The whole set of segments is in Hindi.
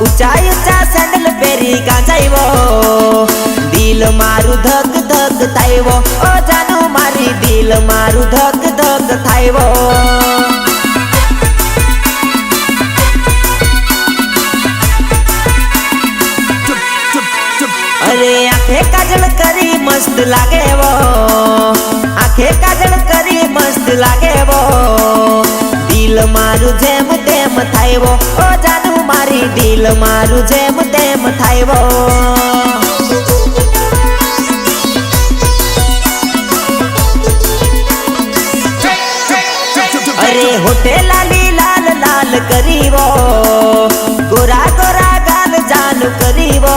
ऊंचाई ऊंचा सैंडल पेरी का जाइबो दिल मारू धक धक थाइबो ओ जानू मारी दिल मारू धक धक थाइबो अरे आंखें काजल करी मस्त लागे वो आंखें काजल करी मस्त लागे वो दिल मारू जेम तेम थाइबो ओ जानू मारी दिल मारू जेम तेम थाइबो अरे होठे लाली लाल लाल करीबो गोरा गोरा गाल जानू करीबो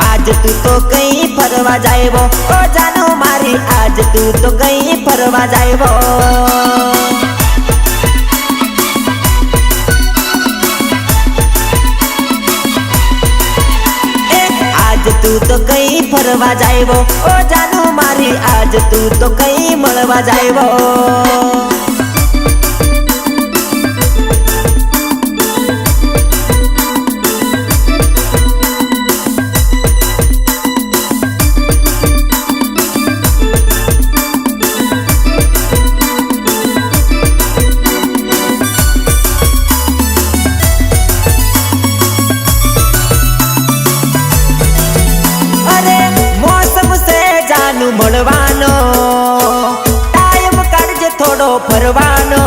आज तू तो कहीं फरवा जाइबो ओ जानू मारी आज तू तो कहीं फरवा जाइबो आज तू तो कहीं फरवा जाइबो ओ जानू मारी आज तू तो कहीं मळवा जाइबो મળવાનો ટાઈમ કાઢજે થોડો ફરવાનો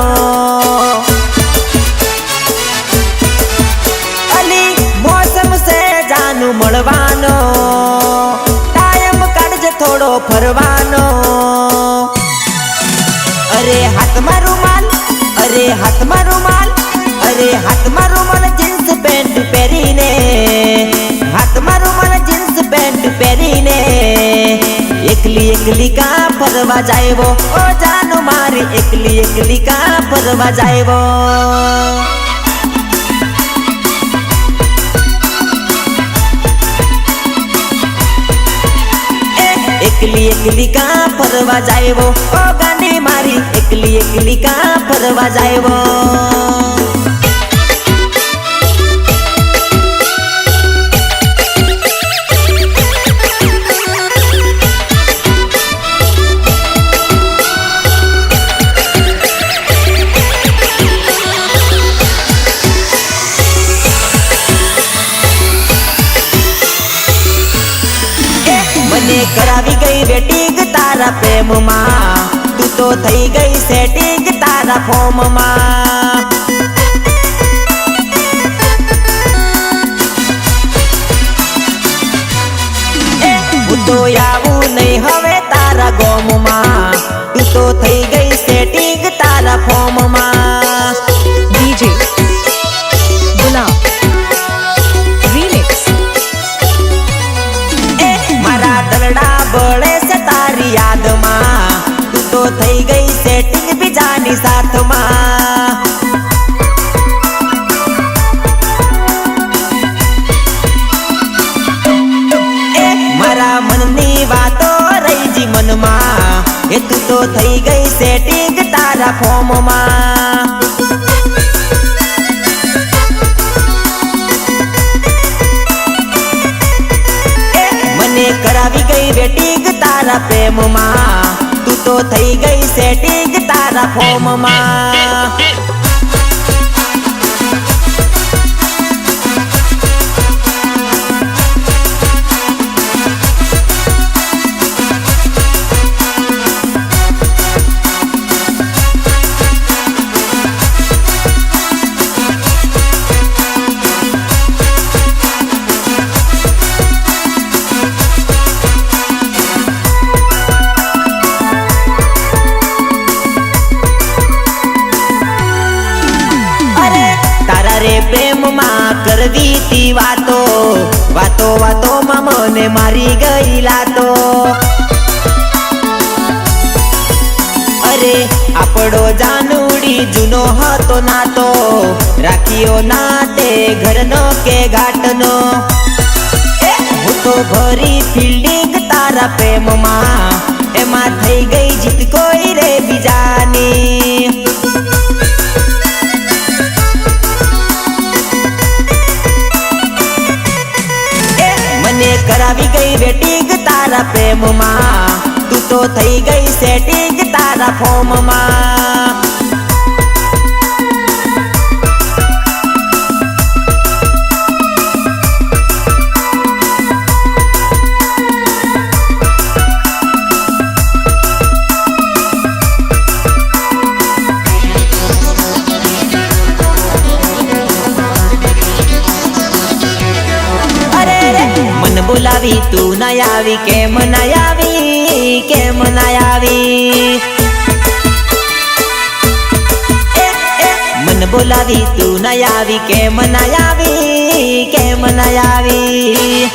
અલી મોસમ સે જાનુ મળવાનો ટાઈમ કાઢજે થોડો ફરવાનો અરે હાથમાં રૂમાલ અરે હાથમાં રૂમાલ અરે હાથમાં રૂમાલ જીન્સ પેન્ટ પહેરીને હાથમાં રૂમાલ જીન્સ પેન્ટ પહેરીને एकली एकली का फरवा जाइबो ओ जानू मारी एकली एकली का फरवा जाइबो एकली एकली का फरवा जाइबो ओ गांडी मारी एकली एकली का फरवा जाइबो करावी गई वेटिंग तारा प्रेम मां तू तो थई गई सेटिंग तारा फॉर्म मां હું તો આવું નહીં હવે તારા ગોમ માં તું તો થઈ ગઈ સેટિંગ તારા ફોર્મ માં DJ ગુલાબ remix મારા દલડા બળે છે તારી યાદમાં તું તો થઈ ગઈ સેટિંગ બીજાની સાથમાં મારા મનની વાતો રહી જી મનમાં એ તું તો થઈ ગઈ સેટિંગ તારા ફોર્મમાં મને કરાવી ગઈ વેટિંગ તારા પ્રેમમાં તું તો થઈ ગઈ સેટિંગ તારા ફોર્મમાં प्रेम में करवी थी वातो वातो वातो में मने मारी गई लातो अरे आपड़ो जानूड़ी जुनो हतो नातो राखियो नाते घरनो के घाटनो हूँ तो भरी फील्डिंग तारा प्रेम में एमा थई गई जीत कोई रे बीजानी કરાવી ગઈ વેટિંગ તારા પ્રેમમાં, તું તો થઈ ગઈ સેટિંગ તારા ફોર્મમાં. મન બોલાવી તું ન આવી, કેમ ન આવી, કેમ ન આવી. મન બોલાવી તું ન આવી, કેમ ન આવી, કેમ ન આવી.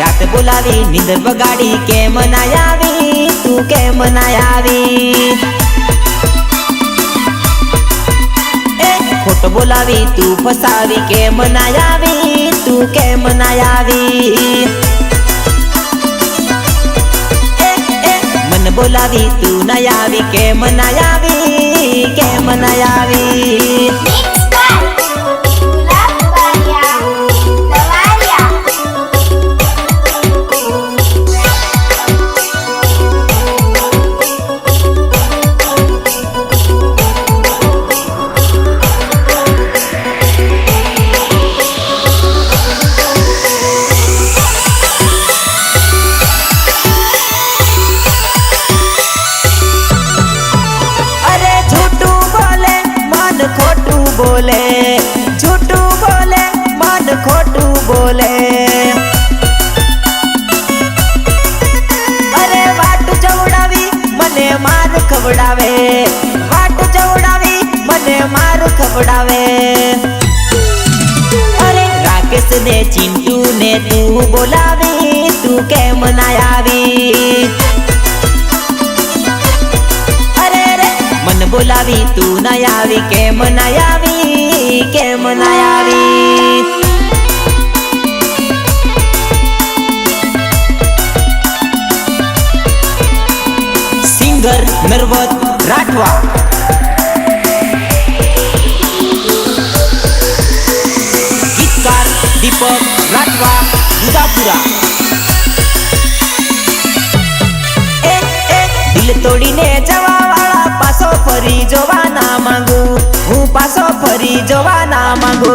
રાત બોલાવી નીંદર બગાડી, કેમ ન આવી, તું કેમ ન આવી. ખોટ બોલાવી તું ફસાવી, કેમ ના આવી, તું કેમ ના આવી. મન બોલાવી તું ના આવી, કેમ ના આવી, કેમ ના આવી. બોલે झूठू बोले मन खोटू बोले. अरे वाट चौड़ावी मने मार खवड़ावे, वाट चौड़ावी मने मार खवड़ावे. अरे राकेश ने चिंटू ने तू बोलावी, तू केम ना आवी. मन बोलावी तू न आवी, केम न आवी, केम न आवी. सिंगर नरवत राठवा, गीतकार दीपक राठवा दुधापुरा. दिल तोड़ीने जवा पासो फरी जोवा ना मांगू, हूँ पासो फरी जोवा ना मांगू.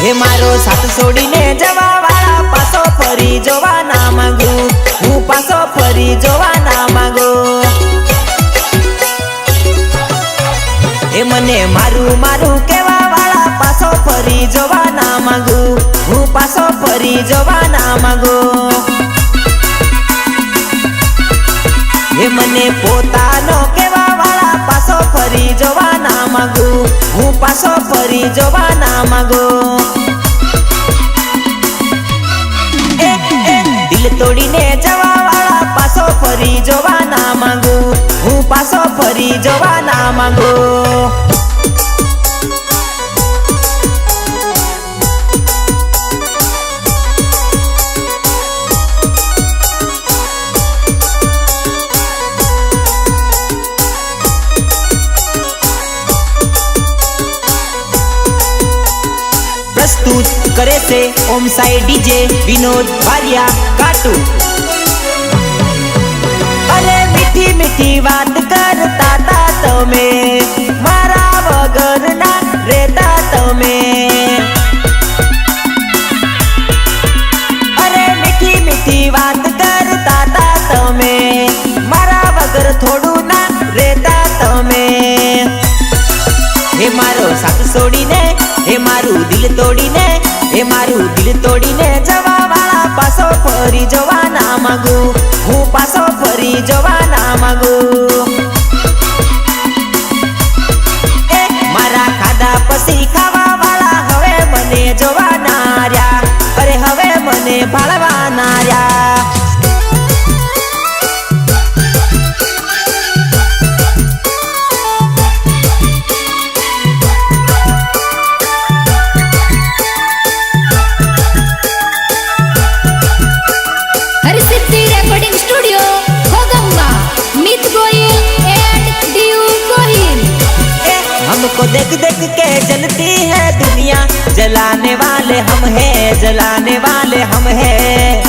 हे मारो साथ छोड़ीने जवा वाला पासो फरी जोवा ना मांगू, हूँ पासो फरी जोवा ना मांगू. हे मने मारू मारू केवा वाला पासो फरी जोवा ना मांगू, हूँ पासो फरी जोवा ना मांगू. हे मने पोतानो केवा वाला पासो फरी जोवा ना मांगू, हूँ पासो फरी जोवा ना मांगू. दिल तोड़ीने जवा वाला पासो फरी जोवा ना मांगू, हूँ पासो फरी जोवा ना मांगू. प्रस्तुत करे से ओम साई डीजे विनोद भारिया काटू. अरे मीठी मीठी बात करता था तमे, मारा वगर ना रहता तमे. अरे मीठी मीठी बात करता था तमे, मारा वगर थोड़ू ना रहता तमे. हे मारो साथ छोड़ीने, हे मारू दिल तोड़ीने, हे मारू दिल तोड़ीने जवा वाला पासो फरी जवा ना मांगू, हूँ पासो फरी जवा ना मांगू. मारा खाधा पसी खावा वाला हवे मने जवा ना रया, अरे हवे मने भाळवा ना रया. हरसिद्धि रेकॉर्डिंग स्टूडियो, खोगंबा, मित गोयल देख देख के जलती है दुनिया, जलाने वाले हम हैं, जलाने वाले हम हैं।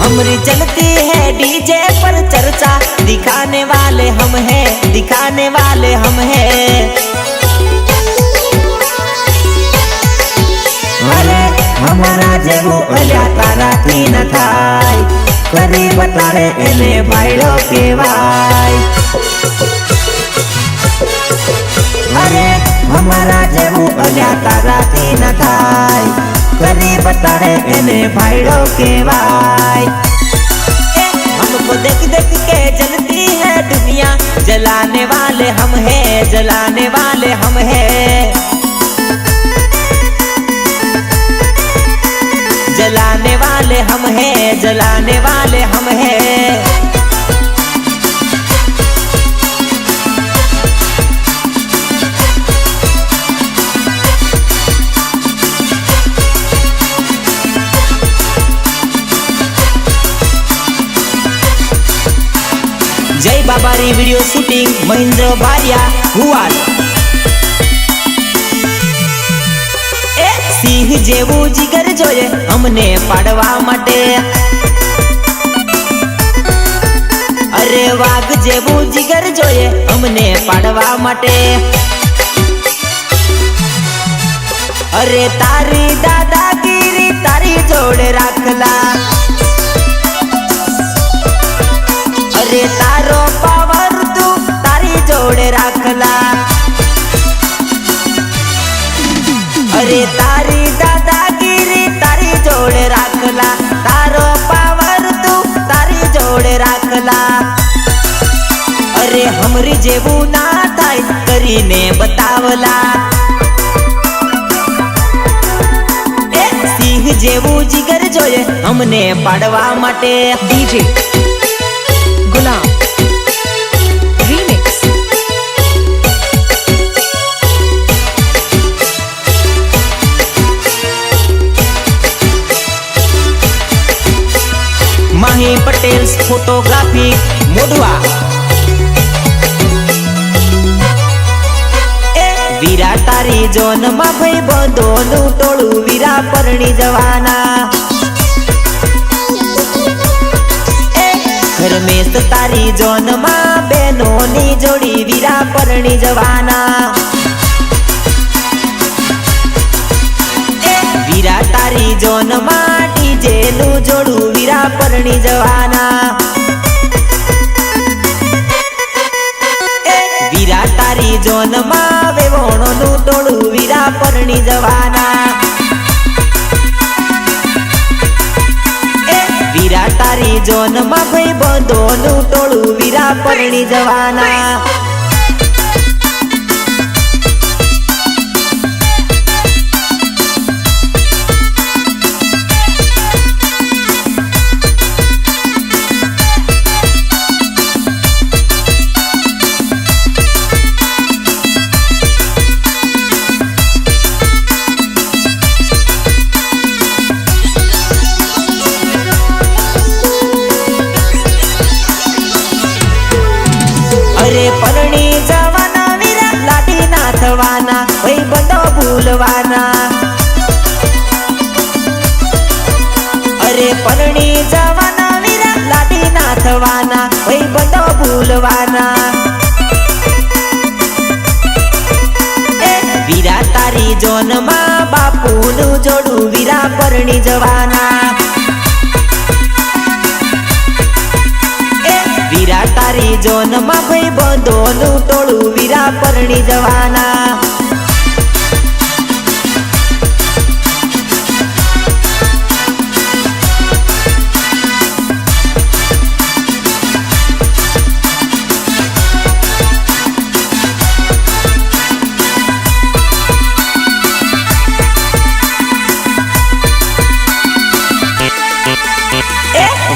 हमारी चलती है डीजे पर चर्चा, दिखाने वाले हम हैं, दिखाने वाले हम हैं। अरे हमारा जेवो अल्या ताराथी न थाय, કરી બતાડે એને ભાઈડો કહેવાય। અરે હમારા જેવું અલ્યા તારાથી ન થાય, કરી બતાડે એને ભાઈડો કહેવાય। हमको देख देख के जलती है दुनिया, जलाने वाले हम हैं, जलाने वाले हम हैं। जलाने वाले हम हैं, जलाने वाले हम हैं। जय बाबारी वीडियो शूटिंग महेंद्र बारिया हुआल। सिंह जेवू जिगर जोये हमने पाड़वा माटे, अरे वाघ जेवू जिगर जोये हमने पाड़वा माटे। अरे तारी दादागिरी तारी जोड़े राखला, अरे तारो पावर तू तारी जोड़े राखला। अरे तारी दादागिरी तारी जोड़े राखला, तारो पावर तू तारी जोड़े राखला। अरे हमरी जेवू ना थाय करीने बतावला, सिंह जेवू जिगर जोये हमने पाड़वा माटे। डीजे गुलाम रीमिक्स। माही पटेल फोटोग्राफी मोडवा। वीरा तारी जोन मा भाई बंधोनु टोळू, वीरा परणी जवाना। रमेश तारी जोन मा बेनोनी जोड़ी, वीरा परणी जवाना। वीरा तारी जोन मा डीजे नु जोड़ू, वीरा परणी जवाना। वीरा तारी जोन मा वेवोणो नु टोळू, वीरा परणी जवाना। वीरा तारी जोन मा भाई बंधोनु टोळू, वीरा परणी जवाना। अरे परणी जवाना वीरा लाडी नाथवाना, वही बंदो भूलवाना। अरे परणी जवाना वीरा लाडी नाथवाना, वही बंदो भूलवाना। वीरा तारी जोन मा बापू नु जोड़ू, वीरा परणी जवाना। वीरा तारी जोन मा भाई बंधोनु टोळू, वीरा परणी जवाना।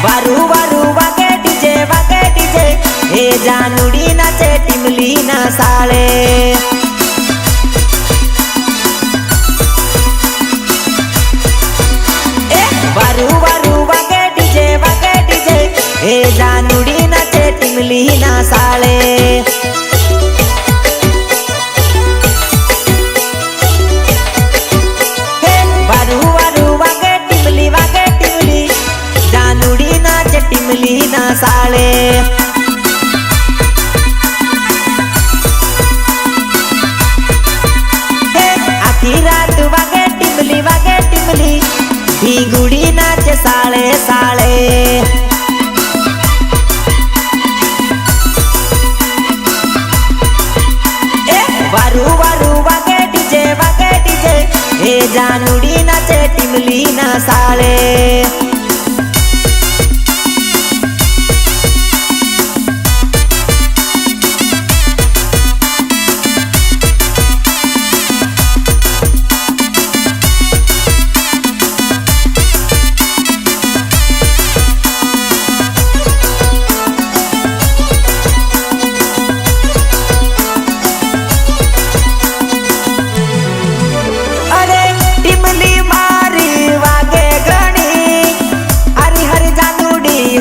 वारू वारू वागे डीजे हे जानुडी नाचे टिमली ना साळे। वारू वारू वागे डीजे हे जानुडी नाचे नाचे टिमली ना साले। वारू वारू वागे टिमली जानूड़ी नाचे टिमली ना साले। आखी रात वागे टिमली भीगुड़ी नाचे साले साले। वारू वारू वागे डीजे हे जानूड़ी नाचे टिमली ना साले।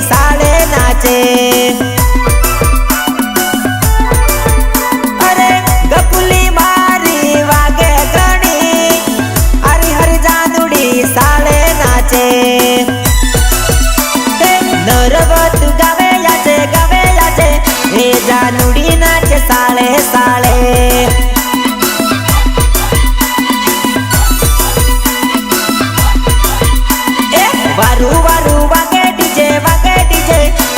साले नाचे अरे गपुली मारी वागे गणी हरी हरी जानूड़ी साले नाचे। नरवत गावे याचे हे जानूड़ी नाचे साले साले। वारू वारू वागे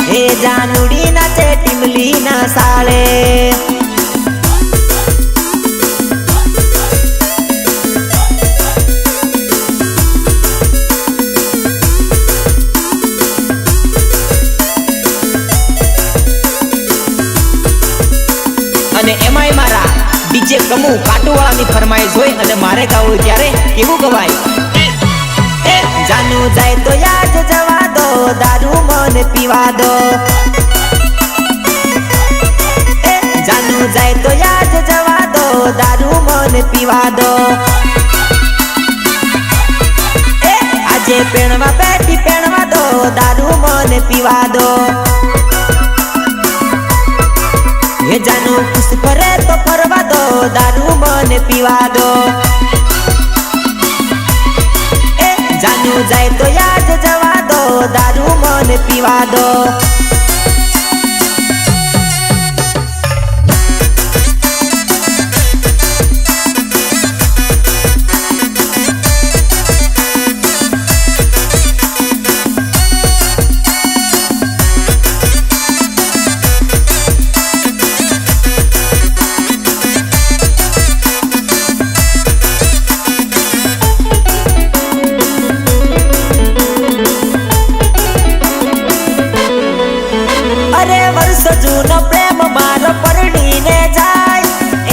हे जानूड़ी नाचे टिमली ना साले। અને એમાંય મારા ડીજે કમુ કાટુવાળાની ફરમાઈશ હોય અને મારે ગાવું હોય ત્યારે કેવું ગવાય। जानू जाए तो याद जवा दो दारू मन पीवा दो। जानू जाए तो याद जवा दो दारू मन पीवा दो। आजे पेणवा बैठी पेणवा दो दारू मन पीवा दो। ये जानू खुश फरे तो फरवा दो दारू मन पीवा दो। जानू जाए तो याद जवा दो दारू मन पीवा दो। जूनो प्रेम मारो परडी ने जाय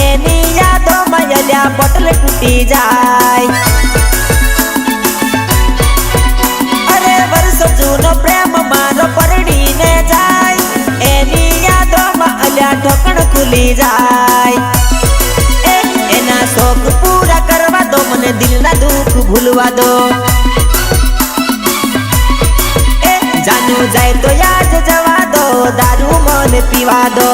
एनी यादों मयल्या बोतल टूटी जाय। अरे वर्ष जूनो प्रेम मारो परडी ने जाय एनी यादों मयल्या ढोकण खुली जाय। एना शौक पूरा करवा दो मने दिल ना दुख भूलवा दो। जानू जाए तो याद जवा दो दारू मन पीवा दो।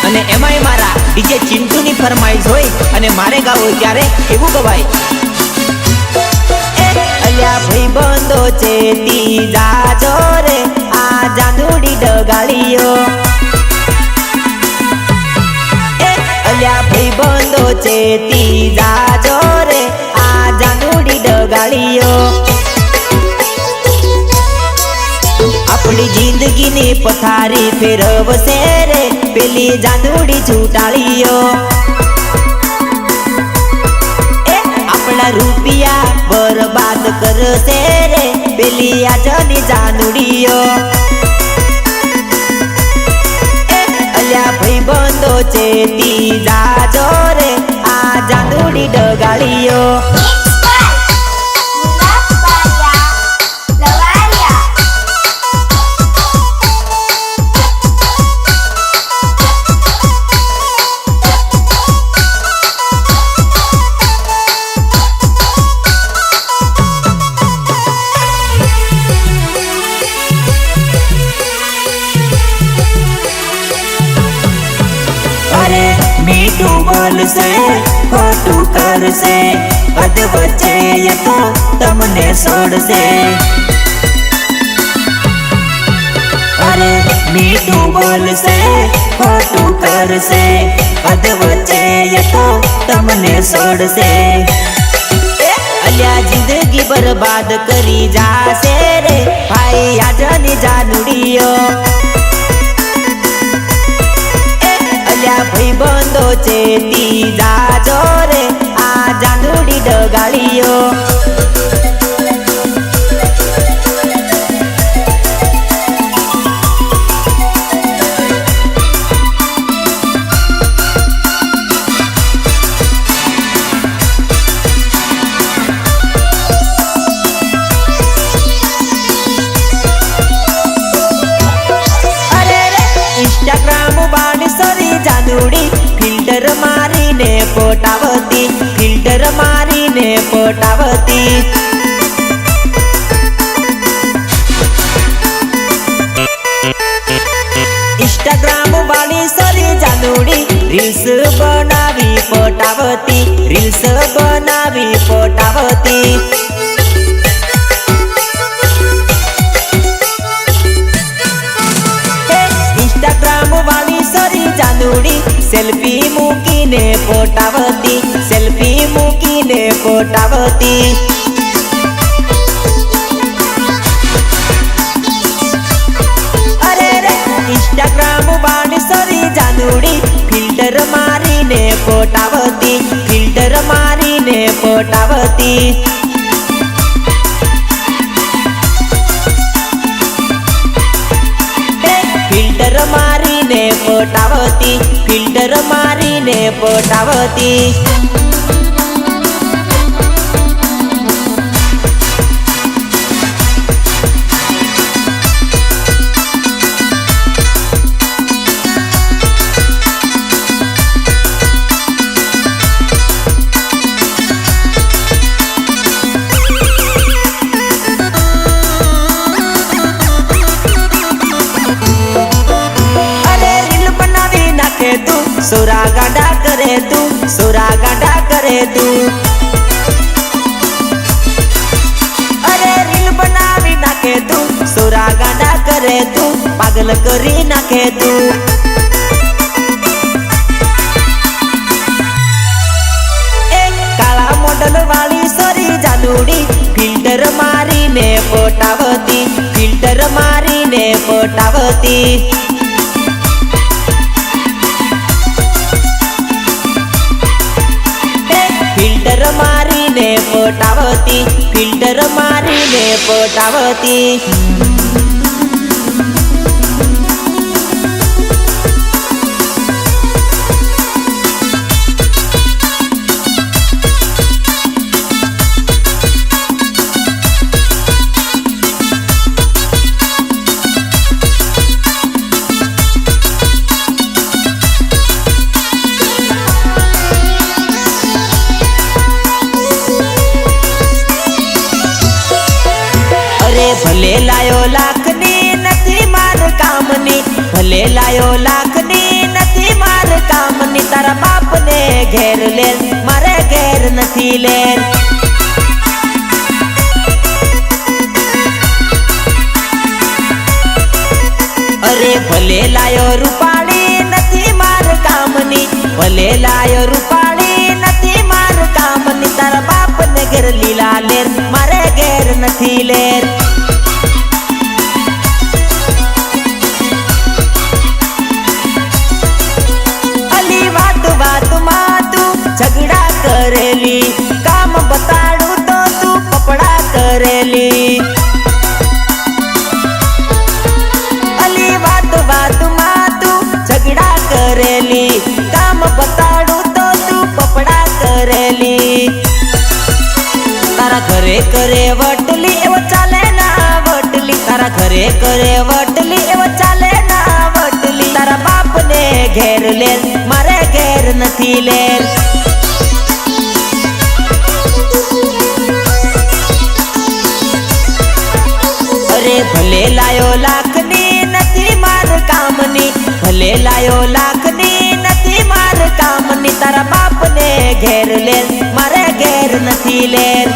અને એમાંય મારા ડીજે ચિંટુની ફરમાઈશ હોય અને મારે ગાવું હોય ત્યારે કેવું ગવાય। અલ્યા ભાઈ બંધો છે તી જાજો રે आ जानूड़ी डगाड़ियो। अल्या भाई बंदो चेती जाजो रे आ जानूड़ी डगाड़ियो। अपनी जिंदगी ने पथारी फेरवसे रे पेली जानूड़ी छूटाड़ियो। अपना रुपिया बर्बाद करसे रे पेली आजनी जानूड़ियो। अल्या भाई बंदो चेती जाजो रे आ जानूड़ी डगाड़ियो। बोलशे खोटू करशे अध वच्चे ये तो तमने छोड़शे। अरे मीठू बोलशे खोटू करशे अध वच्चे ये तो तमने छोड़शे। अल्या जिंदगी बर्बाद करी जाशे रे भाई आजनी जानुड़ियो। अल्या भाईबंधो चेती जाजो रे आ जानुड़ी डगाड़ियो। इंस्टाग्राम बाणी सरी जानुड़ी फिल्टर मारी ने पोटावती, फिल्टर मारी ने पोटावती। इंस्टाग्राम बाणी सरी जानुड़ी रील्स बनावी पोटावती, रील्स बनावी पोटावती। जानुड़ी सेल्फी मूकीने पोटावती, सेल्फी मूकीने पोटावती। अरे रे इंस्टाग्राम बाणी सरी जानुड़ी फिल्टर मारी ने पोटावती, फिल्टर मारी ने पोटावती। फिल्टर मारी ने पोटावती, फिल्टर मारी ने पोटावती। सोरा गाड़ा करे तू, सोरा गाड़ा करे तू। अरे रील बनावी नाखे तू, सोरा गाड़ा करे तू, पागल करी नाखे तू। एक काला मॉडल वाली सोरी जानुड़ी फिल्टर मारी ने पोटावती, फिल्टर मारी ने पोटावती। फिल्टर मारी ने पोटावती, फिल्टर मारी ने पोटावती। भले लायो लाखनी नथी मार कामनी, भले लायो लाखनी नथी मार कामनी। तारा बाप ने घेर ले मारे घेर नथी ले। अरे भले लायो रूपाड़ी नथी मार कामनी, भले लायो रूपाड़ी नथी मार कामनी। तारा बाप ने घेर लीला लेर मारे घेर नथी लेर। झगड़ा करेली काम बताड़ू तो तू पपड़ा करेली। अली बात बात माँ तू झगड़ा करेली काम बताड़ू तो तू पपड़ा करेली। तारा घरे करे वटली एवो चाले ना वटली, तारा घरे करे वटली एवो चाले ना वटली। तारा बाप ने घेर ले मारे घेर नथी ले। भले लायो लाखनी नथी मार कामनी, भले लायो लाखनी नथी मार कामनी। तारा ઘેર લેર મારે ઘેર નથી લેર